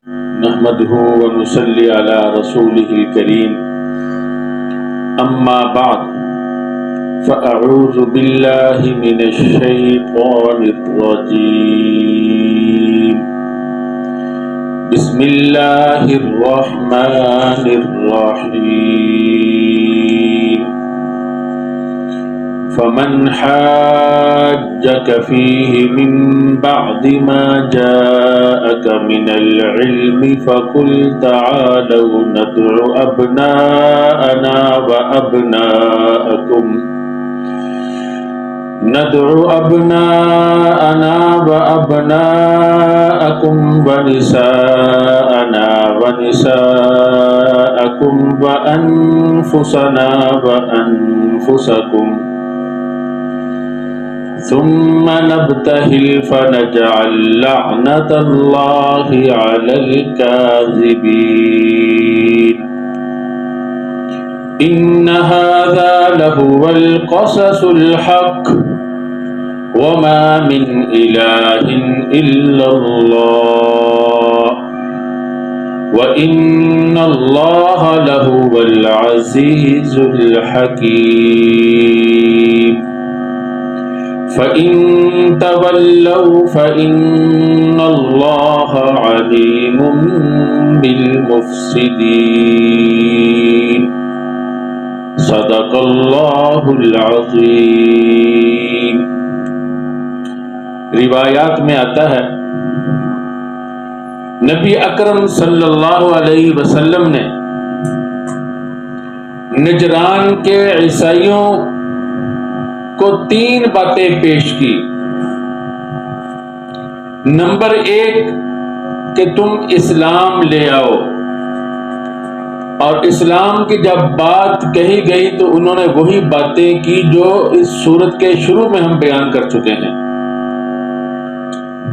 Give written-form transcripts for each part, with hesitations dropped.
نحمده ونصلي على رسوله الكريم أما بعد فأعوذ بالله من الشيطان الرجيم بسم الله الرحمن الرحيم فمن حاجك فيه من بعد ما جاءك من العلم فقل تعالوا ندع أبناءنا وأبناءكم ونساءنا ونساءكم وأنفسنا وأنفسكم ثم نبتهل فنجعل لعنة الله على الكاذبين إن هذا لهو القصص الحق وما من إله إلا الله وإن الله لهو العزيز الحكيم فإن تولوا فإن الله عليم بالمفسدين صدق اللہ العظیم۔ روایات میں آتا ہے نبی اکرم صلی اللہ علیہ وسلم نے نجران کے عیسائیوں کو 3 باتیں پیش کی۔ نمبر 1 کہ تم اسلام لے آؤ، اور اسلام کی جب بات کہی گئی تو انہوں نے وہی باتیں کی جو اس سورت کے شروع میں ہم بیان کر چکے ہیں۔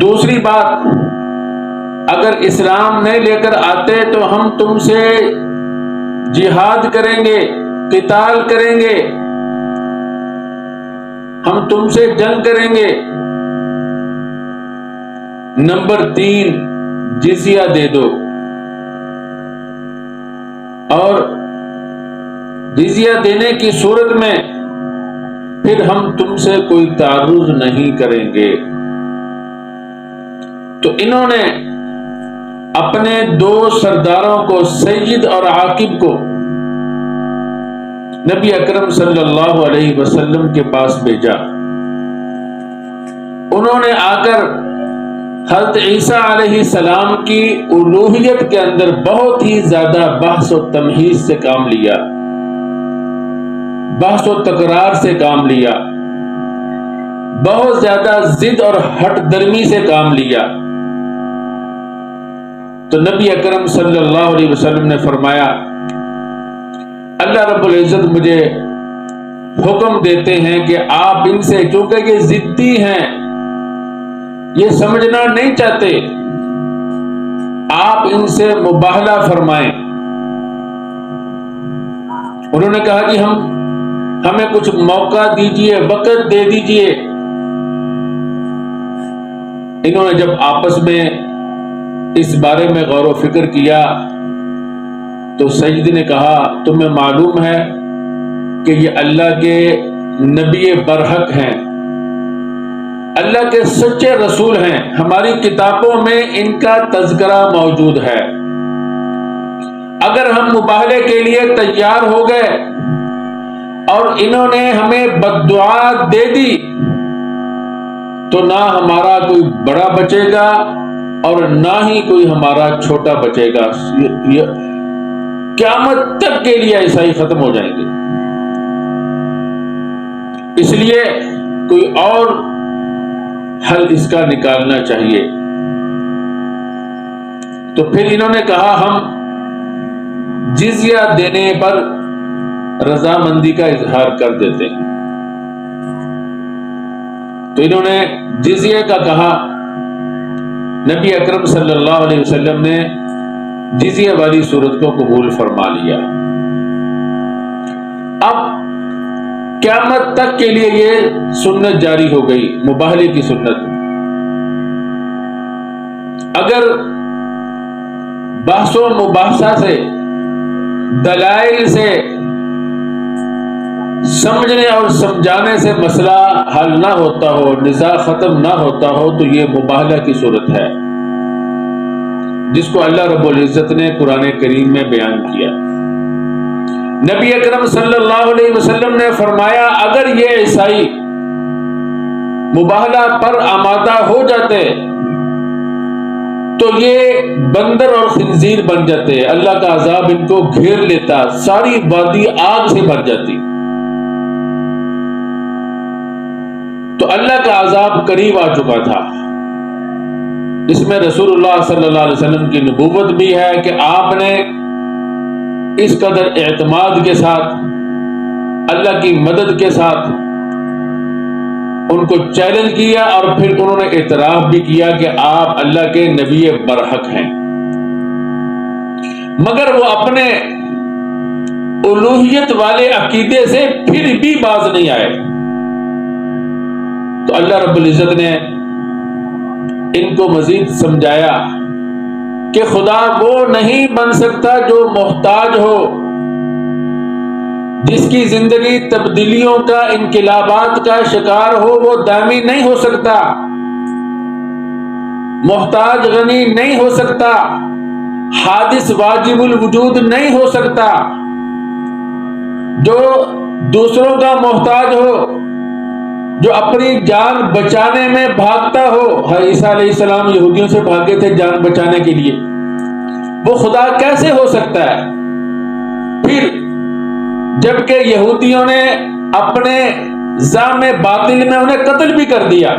دوسری بات، اگر اسلام نہیں لے کر آتے تو ہم تم سے جہاد کریں گے، قتال کریں گے، ہم تم سے جنگ کریں گے۔ نمبر 3 جزیہ دے دو، اور جزیہ دینے کی صورت میں پھر ہم تم سے کوئی تعرض نہیں کریں گے۔ تو انہوں نے اپنے 2 سرداروں کو، سید اور عاقب کو، نبی اکرم صلی اللہ علیہ وسلم کے پاس بھیجا۔ انہوں نے آ کر حضرت عیسیٰ علیہ السلام کی الوہیت کے اندر بہت ہی زیادہ بحث و تمہیز سے کام لیا، بحث و تکرار سے کام لیا، بہت زیادہ ضد اور ہٹ درمی سے کام لیا۔ تو نبی اکرم صلی اللہ علیہ وسلم نے فرمایا، اللہ رب العزت مجھے حکم دیتے ہیں کہ آپ ان سے، چونکہ یہ ضدی ہیں، یہ سمجھنا نہیں چاہتے، آپ ان سے مباہلہ فرمائیں۔ انہوں نے کہا کہ ہمیں کچھ موقع دیجئے، وقت دے دیجئے۔ انہوں نے جب آپس میں اس بارے میں غور و فکر کیا تو سید نے کہا، تمہیں معلوم ہے کہ یہ اللہ کے نبی برحق ہیں، اللہ کے سچے رسول ہیں، ہماری کتابوں میں ان کا تذکرہ موجود ہے۔ اگر ہم مباہلے کے لیے تیار ہو گئے اور انہوں نے ہمیں بددعا دے دی تو نہ ہمارا کوئی بڑا بچے گا اور نہ ہی کوئی ہمارا چھوٹا بچے گا، قیامت تک کے لیے عیسائی ختم ہو جائیں گے۔ اس لیے کوئی اور حل اس کا نکالنا چاہیے۔ تو پھر انہوں نے کہا ہم جزیہ دینے پر رضامندی کا اظہار کر دیتے ہیں۔ تو انہوں نے جزیہ کا کہا، نبی اکرم صلی اللہ علیہ وسلم نے جزیہ والی صورت کو قبول فرما لیا۔ اب قیامت تک کے لیے یہ سنت جاری ہو گئی، مباہلے کی سنت۔ اگر بحث و مباحثہ سے، دلائل سے، سمجھنے اور سمجھانے سے مسئلہ حل نہ ہوتا ہو، نزاع ختم نہ ہوتا ہو، تو یہ مباہلہ کی صورت ہے جس کو اللہ رب العزت نے قرآن کریم میں بیان کیا۔ نبی اکرم صلی اللہ علیہ وسلم نے فرمایا اگر یہ عیسائی مباہلہ پر آمادہ ہو جاتے تو یہ بندر اور خنزیر بن جاتے، اللہ کا عذاب ان کو گھیر لیتا، ساری وادی آگ سے بھر جاتی۔ تو اللہ کا عذاب قریب آ چکا تھا۔ اس میں رسول اللہ صلی اللہ علیہ وسلم کی نبوت بھی ہے کہ آپ نے اس قدر اعتماد کے ساتھ، اللہ کی مدد کے ساتھ ان کو چیلنج کیا، اور پھر انہوں نے اعتراف بھی کیا کہ آپ اللہ کے نبی برحق ہیں، مگر وہ اپنے الوہیت والے عقیدے سے پھر بھی باز نہیں آئے۔ تو اللہ رب العزت نے ان کو مزید سمجھایا کہ خدا وہ نہیں بن سکتا جو محتاج ہو، جس کی زندگی تبدیلیوں کا، انقلابات کا شکار ہو، وہ دائمی نہیں ہو سکتا۔ محتاج غنی نہیں ہو سکتا، حادث واجب الوجود نہیں ہو سکتا۔ جو دوسروں کا محتاج ہو، جو اپنی جان بچانے میں بھاگتا ہو، عیسیٰ علیہ السلام یہودیوں سے بھاگے تھے جان بچانے کے لیے، وہ خدا کیسے ہو سکتا ہے؟ پھر جبکہ یہودیوں نے اپنے زعم باطل میں انہیں قتل بھی کر دیا،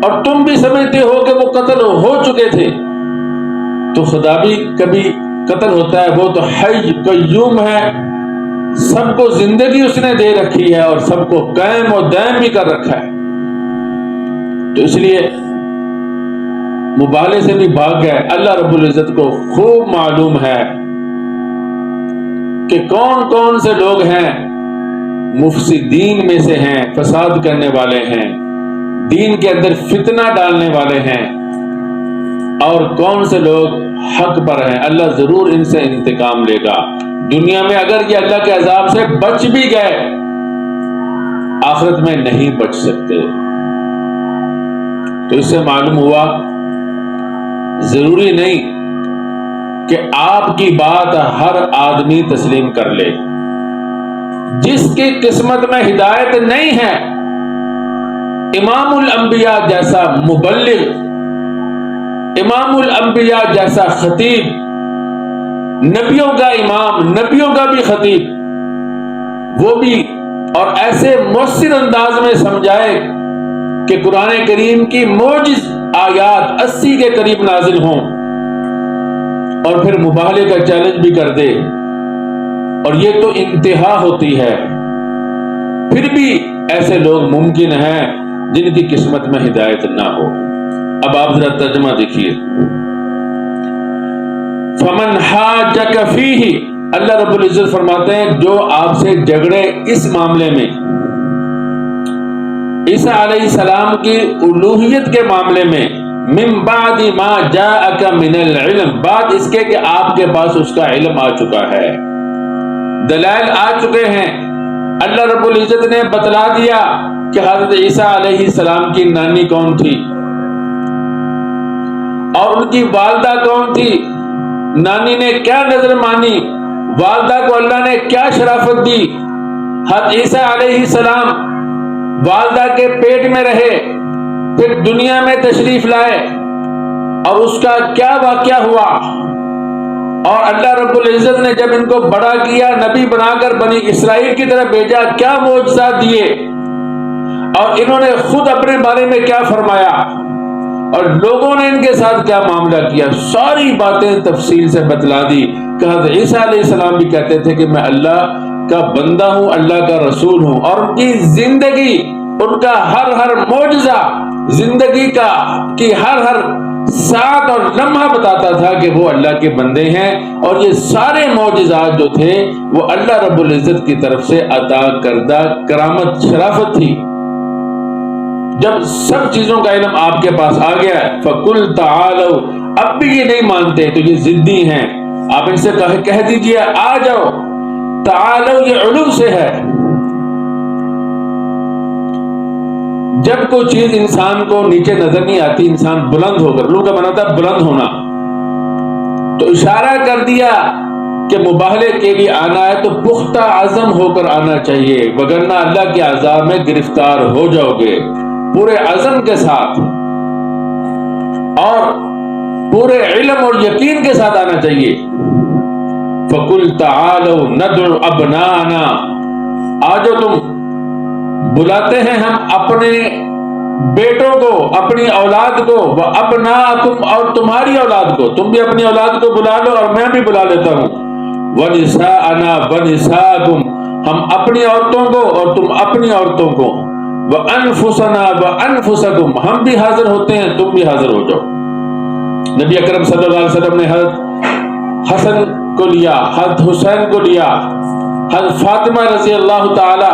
اور تم بھی سمجھتے ہو کہ وہ قتل ہو چکے تھے، تو خدا بھی کبھی قتل ہوتا ہے؟ وہ تو حی قیوم ہے، سب کو زندگی اس نے دے رکھی ہے اور سب کو قائم و دائم بھی کر رکھا ہے۔ تو اس لیے مبالغے سے بھی بھاگ گئے۔ اللہ رب العزت کو خوب معلوم ہے کہ کون کون سے لوگ ہیں مفسدین میں سے ہیں، فساد کرنے والے ہیں، دین کے اندر فتنہ ڈالنے والے ہیں، اور کون سے لوگ حق پر ہیں۔ اللہ ضرور ان سے انتقام لے گا۔ دنیا میں اگر یہ اللہ کے عذاب سے بچ بھی گئے، آخرت میں نہیں بچ سکتے۔ تو اس سے معلوم ہوا ضروری نہیں کہ آپ کی بات ہر آدمی تسلیم کر لے۔ جس کی قسمت میں ہدایت نہیں ہے، امام الانبیاء جیسا مبلغ، امام الانبیاء جیسا خطیب، نبیوں کا امام، نبیوں کا بھی خطیب، وہ بھی اور ایسے مؤثر انداز میں سمجھائے کہ قرآن کریم کی معجز آیات 80 کے قریب نازل ہوں، اور پھر مباہلے کا چیلنج بھی کر دے، اور یہ تو انتہا ہوتی ہے۔ پھر بھی ایسے لوگ ممکن ہیں جن کی قسمت میں ہدایت نہ ہو۔ اب آپ ذرا ترجمہ دیکھیے۔ فمن حاجک فیہ، اللہ رب العزت فرماتے ہیں جو آپ سے جھگڑے اس معاملے میں، عیسیٰ علیہ السلام کی الوہیت کے معاملے میں، من بعد ما جاءک من العلم، بعد اس کے کہ آپ کے پاس اس کا علم آ چکا ہے، دلائل آ چکے ہیں۔ اللہ رب العزت نے بتلا دیا کہ حضرت عیسیٰ علیہ السلام کی نانی کون تھی، اور ان کی والدہ کون تھی، نانی نے کیا نظر مانی، والدہ کو اللہ نے کیا شرافت دی۔ حضرت عیسیٰ علیہ السلام والدہ کے پیٹ میں رہے، پھر دنیا میں تشریف لائے، اور اس کا کیا واقعہ ہوا، اور اللہ رب العزت نے جب ان کو بڑا کیا، نبی بنا کر بنی اسرائیل کی طرف بھیجا، کیا معجزات دیے، اور انہوں نے خود اپنے بارے میں کیا فرمایا، اور لوگوں نے ان کے ساتھ کیا معاملہ کیا، ساری باتیں تفصیل سے بتلا دی کہ حضرت عیسیٰ علیہ السلام بھی کہتے تھے کہ میں اللہ کا بندہ ہوں، اللہ کا رسول ہوں، اور ان کی زندگی، ان کا ہر معجزہ زندگی کا کی ہر ساتھ اور لمحہ بتاتا تھا کہ وہ اللہ کے بندے ہیں، اور یہ سارے معجزات جو تھے وہ اللہ رب العزت کی طرف سے عطا کردہ کرامت، شرافت تھی۔ جب سب چیزوں کا علم آپ کے پاس آ گیا ہے، فَقُلْ تَعَالَوْا، اب بھی یہ نہیں مانتے تو یہ ضدی ہیں، آپ ان سے کہہ دیجئے آ جاؤ، تعالو یہ علو سے ہے۔ جب کوئی چیز انسان کو نیچے نظر نہیں آتی، انسان بلند ہو کر، علو کا معنی تھا بلند ہونا، تو اشارہ کر دیا کہ مباہلے کے لیے آنا ہے تو پختہ عزم ہو کر آنا چاہیے، وگرنہ اللہ کے عذاب میں گرفتار ہو جاؤ گے۔ پورے عزم کے ساتھ اور پورے علم اور یقین کے ساتھ آنا چاہیے۔ فَقُلْ تَعَالَوْا نَدْعُ أَبْنَاءَنَا، آجو تم، بلاتے ہیں ہم اپنے بیٹوں کو، اپنی اولاد کو، وَأَبْنَاءَكُمْ، اور تمہاری اولاد کو، تم بھی اپنی اولاد کو بلا لو اور میں بھی بلا لیتا ہوں، وَنِسَاءَنَا وَنِسَاءَكُمْ، ہم اپنی عورتوں کو اور تم اپنی عورتوں کو، وَأَنفُسَنَا وَأَنفُسَكُمْ، ہم بھی حاضر ہوتے ہیں تم بھی حاضر ہو جاؤ۔ نبی اکرم صلی اللہ علیہ وسلم نے حضرت حسن کو لیا، حضرت حسین کو لیا، حضرت فاطمہ رضی اللہ تعالی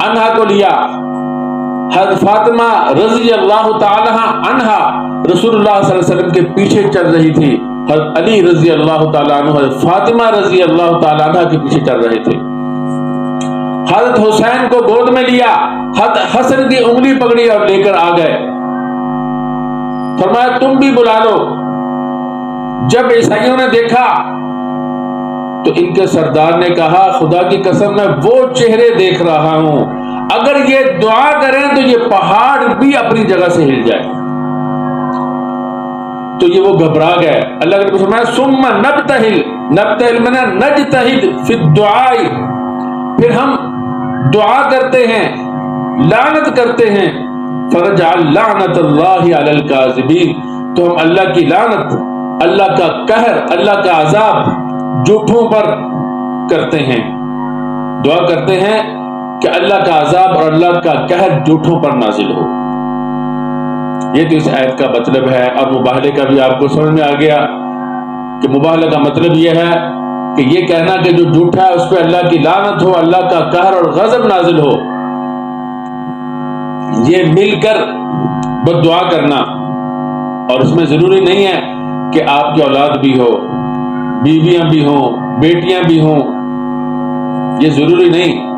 عنہا کو لیا۔ حضرت فاطمہ رضی اللہ تعالی عنہا رسول اللہ صلی اللہ علیہ وسلم کے پیچھے چل رہی تھی، حضرت علی رضی اللہ تعالی عنہ حضرت فاطمہ رضی اللہ تعالی عنہ کے پیچھے چل رہے تھے۔ حضرت حسین کو گود میں لیا، حضرت حسن کی انگلی پکڑی اور لے کر آ گئے، فرمایا تم بھی بلا لو۔ جب عیسائیوں نے دیکھا تو ان کے سردار نے کہا خدا کی قسم میں وہ چہرے دیکھ رہا ہوں، اگر یہ دعا کریں تو یہ پہاڑ بھی اپنی جگہ سے ہل جائے۔ تو یہ وہ گھبرا گئے۔ اللہ کے نبی فرمایا ثم نبتہل، نبتہل معنی نجتہد فی الدعاء، پھر ہم دعا کرتے ہیں، لعنت کرتے ہیں، فرجعل لعنت اللہ علی الکاذبین، تو ہم اللہ کی لعنت، اللہ کا قہر، اللہ کا عذاب جھوٹوں پر کرتے ہیں، دعا کرتے ہیں کہ اللہ کا عذاب اور اللہ کا قہر جھوٹوں پر نازل ہو۔ یہ تو اس آیت کا مطلب ہے۔ اور مباہلے کا بھی آپ کو سمجھ میں آ گیا کہ مباہلے کا مطلب یہ ہے کہ یہ کہنا کہ جو جھوٹا ہے اس پہ اللہ کی لعنت ہو، اللہ کا قہر اور غضب نازل ہو، یہ مل کر بد دعا کرنا۔ اور اس میں ضروری نہیں ہے کہ آپ کی اولاد بھی ہو، بیویاں بھی ہوں، بیٹیاں بھی ہوں، یہ ضروری نہیں۔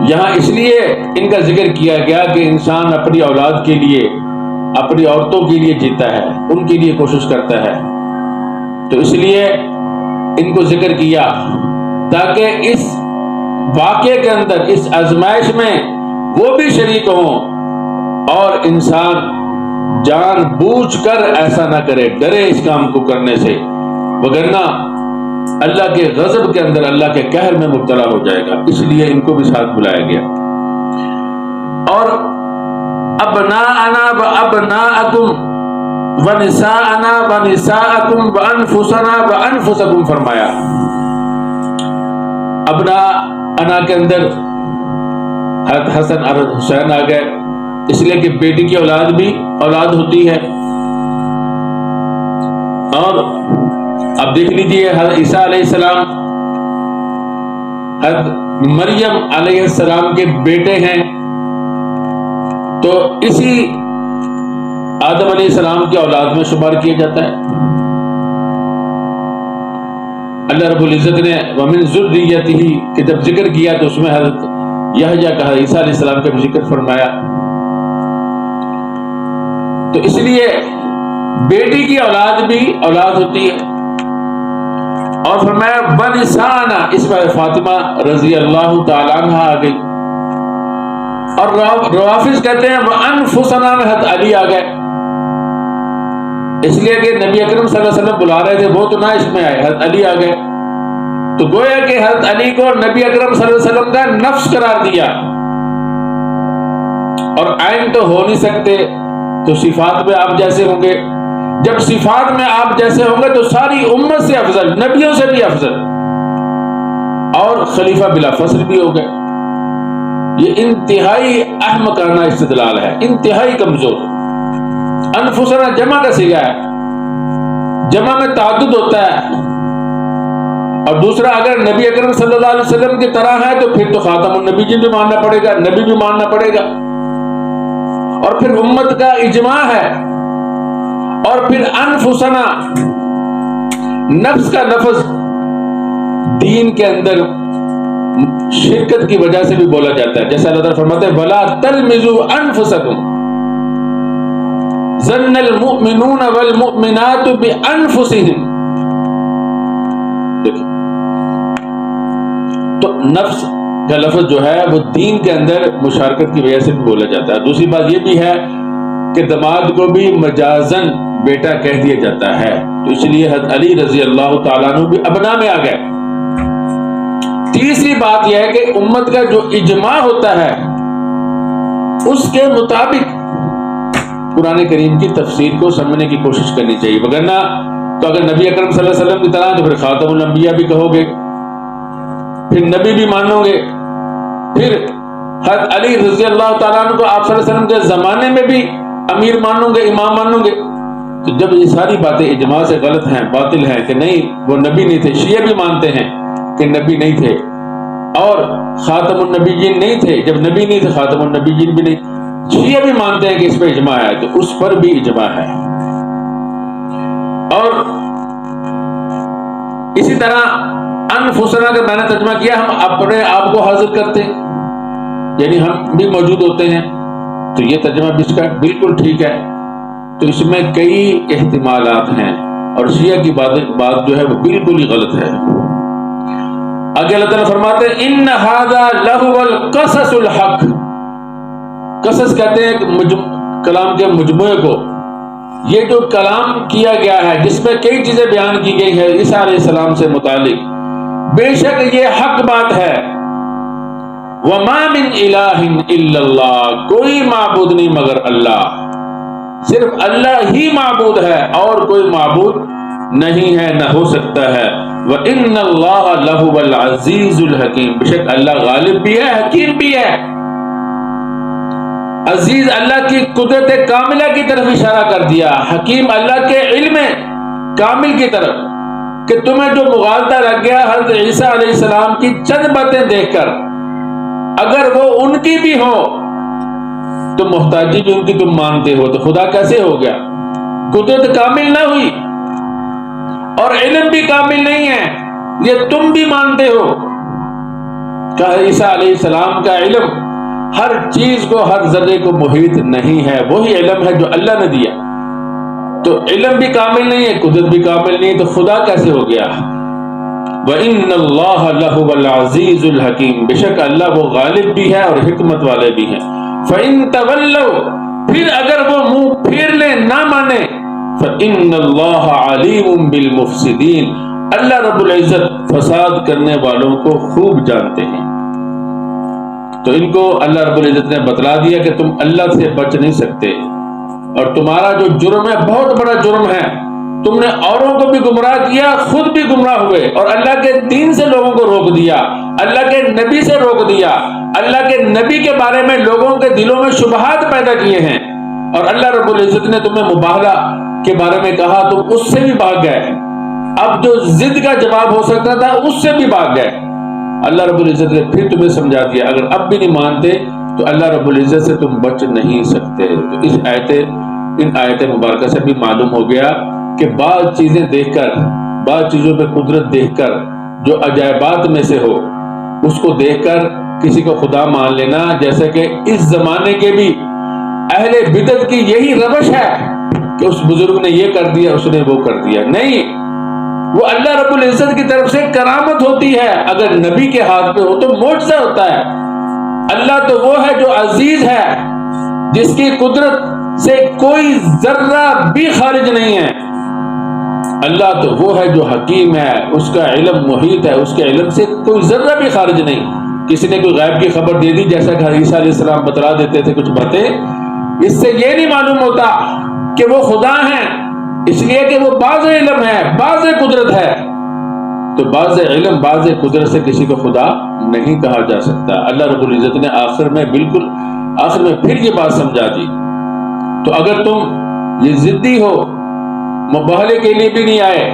یہاں اس لیے ان کا ذکر کیا گیا کہ انسان اپنی اولاد کے لیے، اپنی عورتوں کے لیے جیتا ہے، ان کے لیے کوشش کرتا ہے، تو اس لیے ان کو ذکر کیا تاکہ اس واقعے کے اندر، اس آزمائش میں وہ بھی شریک ہوں اور انسان جان بوجھ کر ایسا نہ کرے، ڈرے اس کام کو کرنے سے، وگرنہ اللہ کے غضب کے اندر، اللہ کے قہر میں مبتلا ہو جائے گا۔ اس لیے ان کو بھی ساتھ بلایا گیا۔ اور ابناءنا وابناءکم ونساءنا ونساءکم وانفسنا وانفسکم فرمایا۔ ابناءنا کے اندر حضرت حسن اور حسین آ گئے، اس لیے کہ بیٹی کی اولاد بھی اولاد ہوتی ہے۔ اور اب دیکھ لیجئے حضرت عیسیٰ علیہ السلام حضرت مریم علیہ السلام کے بیٹے ہیں، تو اسی آدم علیہ السلام کی اولاد میں شمار کیا جاتا ہے۔ اللہ رب العزت نے وَمِن ذُرِّيَّتِهِ کہ جب ذکر کیا تو اس میں حضرت یحییٰ کا، عیسیٰ علیہ السلام کا بھی ذکر فرمایا۔ تو اس لیے بیٹی کی اولاد بھی اولاد ہوتی ہے۔ اور فرمایا بنسانا، اس میں فاطمہ رضی اللہ تعالیٰ عنہ آ گئی۔ اور روافظ کہتے ہیں وانفسنا میں حضرت علی آ گئے، اس لیے کہ نبی اکرم صلی اللہ علیہ وسلم بلا رہے تھے، وہ تو نہ اس میں آئے، حضرت علی آ گئے، تو گویا کہ حضرت علی کو نبی اکرم صلی اللہ علیہ وسلم کا نفس قرار دیا۔ اور عین تو ہو نہیں سکتے، تو صفات میں آپ جیسے ہوں گے، جب صفات میں آپ جیسے ہوں گے تو ساری امت سے افضل، نبیوں سے بھی افضل، اور خلیفہ بلا فصل بھی ہو گئے۔ یہ انتہائی احمقانہ استدلال ہے، انتہائی کمزور۔ انفسنا جمع کا صیغہ ہے، جمع میں تعدد ہوتا ہے، اور دوسرا اگر نبی اکرم صلی اللہ علیہ وسلم کی طرح ہے تو پھر تو خاتم النبی جی بھی ماننا پڑے گا، نبی بھی ماننا پڑے گا، اور پھر امت کا اجماع ہے۔ اور پھر انفسنا نفس کا لفظ دین کے اندر شرکت کی وجہ سے بھی بولا جاتا ہے، جیسا اللہ تعالیٰ فرماتے ہیں وَلَا تَلْمِزُوا أَنفُسَكُمْ ظَنَّ الْمُؤْمِنُونَ وَالْمُؤْمِنَاتُ بِأَنفُسِهِمْ۔ دیکھیں تو نفس کا لفظ جو ہے وہ دین کے اندر مشارکت کی وجہ سے بھی بولا جاتا ہے۔ دوسری بات یہ بھی ہے کہ داماد کو بھی مجازن بیٹا کہہ دیا جاتا ہے، تو اس لیے حضرت علی رضی اللہ تعالیٰ عنہ بھی ابنا میں آ گئے۔ تیسری بات یہ ہے کہ امت کا جو اجماع ہوتا ہے اس کے مطابق قرآن کریم کی تفسیر کو سمجھنے کی کوشش کرنی چاہیے، وگرنہ تو اگر نبی اکرم صلی اللہ علیہ وسلم کی طرح تو پھر خاتم الانبیاء بھی کہو گے، پھر نبی بھی مانو گے، پھر حضرت علی رضی اللہ تعالیٰ عنہ کو آپ صلی اللہ علیہ وسلم کے زمانے میں بھی امیر مانو گے، امام مانو گے۔ تو جب یہ ساری باتیں اجماع سے غلط ہیں، باطل ہیں کہ نہیں وہ نبی نہیں تھے، شیعہ بھی مانتے ہیں کہ نبی نہیں تھے اور خاتم النبیین نہیں تھے، جب نبی نہیں تھے خاتم النبیین بھی نہیں، شیعہ بھی مانتے ہیں کہ اس پہ اجماع ہے، تو اس پر بھی اجماع ہے۔ اور اسی طرح انفسنا کا میں نے ترجمہ کیا، ہم اپنے آپ کو حاضر کرتے ہیں، یعنی ہم بھی موجود ہوتے ہیں، تو یہ ترجمہ بھی اس کا بالکل ٹھیک ہے۔ تو اس میں کئی احتمالات ہیں اور شیعہ کی بات جو ہے وہ بالکل ہی غلط ہے۔ آگے اللہ تعالیٰ فرماتے ہیں ان ھذا لہو القصص الحق، قصص کہتے ہیں کلام کے مجموعے کو، یہ جو کلام کیا گیا ہے جس میں کئی چیزیں بیان کی گئی ہے عیسیٰ علیہ السلام سے متعلق، بے شک یہ حق بات ہے۔ وما من الہ الا اللہ، کوئی معبود نہیں مگر اللہ، صرف اللہ ہی معبود ہے اور کوئی معبود نہیں ہے، نہ ہو سکتا ہے۔ وَإِنَّ اللَّهَ لَهُوَ الْعَزِيزُ الْحَكِيمُ، بے شک اللہ غالب بھی ہے، حکیم بھی ہے۔ عزیز اللہ کی قدرت کاملہ کی طرف اشارہ کر دیا، حکیم اللہ کے علم کامل کی طرف، کہ تمہیں جو مغالطہ لگ گیا حضرت عیسیٰ علیہ السلام کی چند باتیں دیکھ کر، اگر وہ ان کی بھی ہو تو محتاجی بھی ان کی تم مانتے ہو، تو خدا کیسے ہو گیا؟ قدرت کامل نہ ہوئی اور علم بھی کامل نہیں ہے، یہ تم بھی مانتے ہو کہ عیسیٰ علیہ السلام کا علم ہر چیز کو، ہر ذرے کو محیط نہیں ہے، وہی علم ہے جو اللہ نے دیا، تو علم بھی کامل نہیں ہے، قدرت بھی کامل نہیں ہے، تو خدا کیسے ہو گیا؟ وَإِنَّ اللَّهَ لَهُوَ الْعَزِيزُ الْحَكِيمُ، بے شک اللہ وہ غالب بھی ہے اور حکمت والے بھی ہیں۔ فَإِن تَوَلَّوْا، پھر اگر وہ منہ پھیر لیں نہ مانے، فَإِنَّ اللَّهَ عَلِيمٌ بِالْمُفْسِدِينَ، اللہ رب العزت فساد کرنے والوں کو خوب جانتے ہیں۔ تو ان کو اللہ رب العزت نے بتلا دیا کہ تم اللہ سے بچ نہیں سکتے، اور تمہارا جو جرم ہے بہت بڑا جرم ہے، تم نے اوروں کو بھی گمراہ کیا، خود بھی گمراہ ہوئے، اور اللہ کے دین سے لوگوں کو روک دیا، اللہ کے نبی سے روک دیا، اللہ کے نبی کے بارے میں لوگوں کے دلوں میں شبہات پیدا کیے ہیں، اور اللہ رب العزت نے تمہیں مباہلہ کے بارے میں کہا، تم اس سے بھی بھاگ گئے، اب جو ضد کا جواب ہو سکتا تھا اس سے بھی بھاگ گئے۔ اللہ رب العزت نے پھر تمہیں سمجھا دیا، اگر اب بھی نہیں مانتے تو اللہ رب العزت سے تم بچ نہیں سکتے۔ تو ان آیت مبارکہ سے بھی معلوم ہو گیا کہ بعض چیزیں دیکھ کر، بعض چیزوں پہ قدرت دیکھ کر، جو عجائبات میں سے ہو اس کو دیکھ کر کسی کو خدا مان لینا، جیسے کہ اس زمانے کے بھی اہل بدعت کی یہی روش ہے کہ اس بزرگ نے یہ کر دیا، اس نے وہ کر دیا، نہیں، وہ اللہ رب العزت کی طرف سے کرامت ہوتی ہے، اگر نبی کے ہاتھ پہ ہو تو معجزہ ہوتا ہے۔ اللہ تو وہ ہے جو عزیز ہے، جس کی قدرت سے کوئی ذرہ بھی خارج نہیں ہے، اللہ تو وہ ہے جو حکیم ہے، اس کا علم محیط ہے، اس کے علم سے کوئی ذرہ بھی خارج نہیں۔ کسی نے کوئی غیب کی خبر دے دی، جیسا کہ عیسیٰ علیہ السلام بتلا دیتے تھے کچھ باتیں، اس سے یہ نہیں معلوم ہوتا کہ وہ خدا ہیں، اس لیے کہ وہ بعض علم ہے، بعض قدرت ہے، تو بعض علم بعض قدرت سے کسی کو خدا نہیں کہا جا سکتا۔ اللہ رب العزت نے آخر میں پھر یہ بات سمجھا دی۔ تو اگر تم یہ ضدی ہو، مباہلے کے لیے بھی نہیں آئے،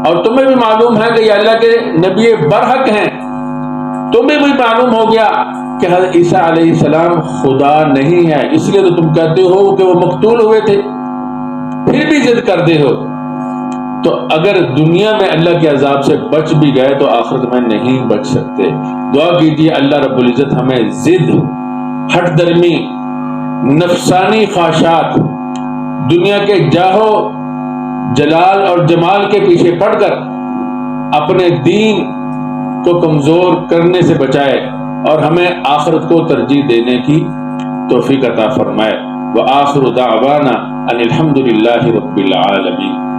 اور تمہیں بھی معلوم ہے کہ یہ اللہ کے نبی برحق ہیں، تمہیں بھی معلوم ہو گیا کہ حضرت عیسیٰ علیہ السلام خدا نہیں ہے، اس لیے تو تم کہتے ہو کہ وہ مقتول ہوئے تھے، پھر بھی ضد کرتے ہو، تو اگر دنیا میں اللہ کے عذاب سے بچ بھی گئے تو آخرت میں نہیں بچ سکتے۔ دعا کیجیے اللہ رب العزت ہمیں ضد، ہٹ درمی، نفسانی خواہشات، دنیا کے جاہو جلال اور جمال کے پیچھے پڑ کر اپنے دین کو کمزور کرنے سے بچائے اور ہمیں آخرت کو ترجیح دینے کی توفیق عطا فرمائے۔ وآخر دعوانا ان الحمد للہ رب العالمین۔